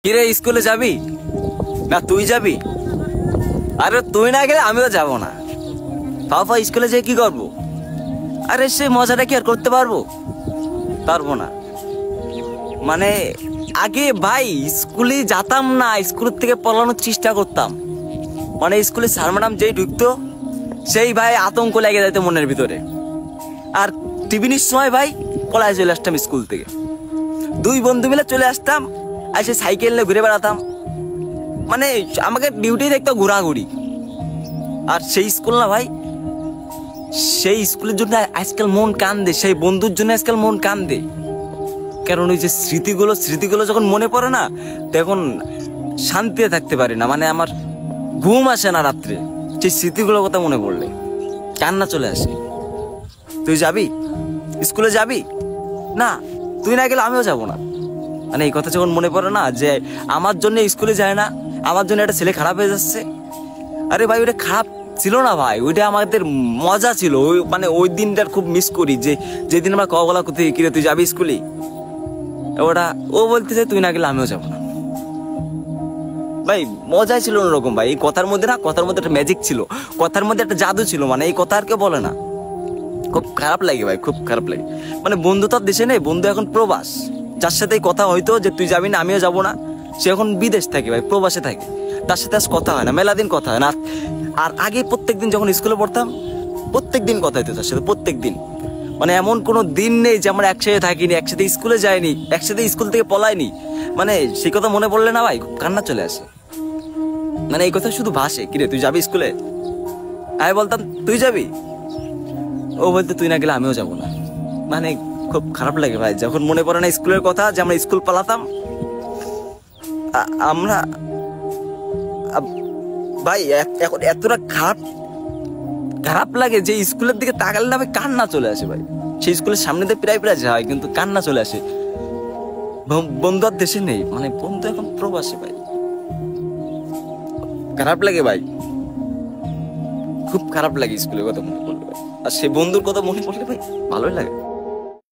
কিরে স্কুলে যাবি না তুই যাবি? আরে তুই না গেলে আমিও যাব না। বাবা স্কুলে যেয়ে কি করবো? আরে সে মজাটা কি আর করতে পারবো না। মানে আগে ভাই স্কুলে যেতাম না, স্কুল থেকে পড়ানোর চেষ্টা করতাম। মানে স্কুলে স্যার ম্যাডাম যেই ঢুকতো সেই ভাই আতঙ্ক লেগে যেত মনের ভিতরে। আর টিফিনের সময় ভাই পলায় চলে আসতাম স্কুল থেকে, দুই বন্ধু মিলে চলে আসতাম, আর সে সাইকেল নিয়ে ঘুরে বেড়াতাম। মানে আমাকে ডিউটি দেখতো ঘোরাঘুরি। আর সেই স্কুল না ভাই, সেই স্কুলের জন্য আজকাল মন কান্দে, সেই বন্ধুর জন্য আজকাল মন কান্দে। কারণ ওই যে স্মৃতিগুলো যখন মনে পড়ে না, তখন শান্তিতে থাকতে পারি না। মানে আমার ঘুম আসে না রাত্রে, সেই স্মৃতিগুলোর কথা মনে পড়লে কান্না চলে আসে। তুই যাবি স্কুলে? যাবি না? তুই না গেলে আমিও যাব না। মানে এই কথা যখন মনে পড়ে না যে আমার জন্য স্কুলে যায় না, আমার জন্য একটা ছেলে খারাপ হয়ে যাচ্ছে। আরে ভাই ওটা খারাপ ছিল না ভাই, ওইটা আমাদের মজা ছিল। ওই মানে ওই দিনটার খুব মিস করি, যে যেদিন আমরা কবলা কোথায় কিরে তুই যাবি স্কুলে, ওটা ও বলতেছে তুই না গেলে আমিও যাবো না। ভাই মজাই ছিল অন্যরকম ভাই। এই কথার মধ্যে একটা ম্যাজিক ছিল, কথার মধ্যে একটা জাদু ছিল। মানে এই কথা আর কেউ বলে না। খুব খারাপ লাগে ভাই, খুব খারাপ লাগে। মানে বন্ধু তো আর দেশে নেই, বন্ধু এখন প্রবাস। যার সাথে কথা হয়তো যে তুই যাবি না আমিও যাবো না, সে এখন বিদেশ থাকে ভাই, প্রবাসে থাকে। তার সাথে আজ কথা হয় না, মেলা দিন কথা হয় না। আর আগে প্রত্যেকদিন যখন স্কুলে পড়তাম, প্রত্যেকদিন কথা হইতো তার সাথে, প্রত্যেকদিন। মানে এমন কোনো দিন নেই যে আমরা একসাথে থাকিনি, একসাথে স্কুলে যাইনি, একসাথে স্কুল থেকে পলাইনি। মানে সেই কথা মনে পড়লে না ভাই খুব কান্না চলে আসে। মানে এই কথা শুধু ভাসে, কিরে তুই যাবি স্কুলে? আমি বলতাম তুই যাবি, ও বলতে তুই না গেলে আমিও যাবো না। মানে খুব খারাপ লাগে ভাই যখন মনে পড়ে না স্কুলের কথা, যে আমরা স্কুল পালাতাম। আমরা ভাই এখন এতটা খারাপ লাগে যে স্কুলের দিকে তাকালে না ভাই কান্না চলে আসে ভাই। সেই স্কুলের সামনে দিয়ে প্রায় যায়, কিন্তু কান্না চলে আসে। বন্ধু আর দেশে নেই, মানে বন্ধু এখন প্রবাসে ভাই। খারাপ লাগে ভাই, খুব খারাপ লাগে স্কুলের কথা মনে পড়লে ভাই। আর সেই বন্ধুর কথা মনে পড়লে ভাই ভালোই লাগে।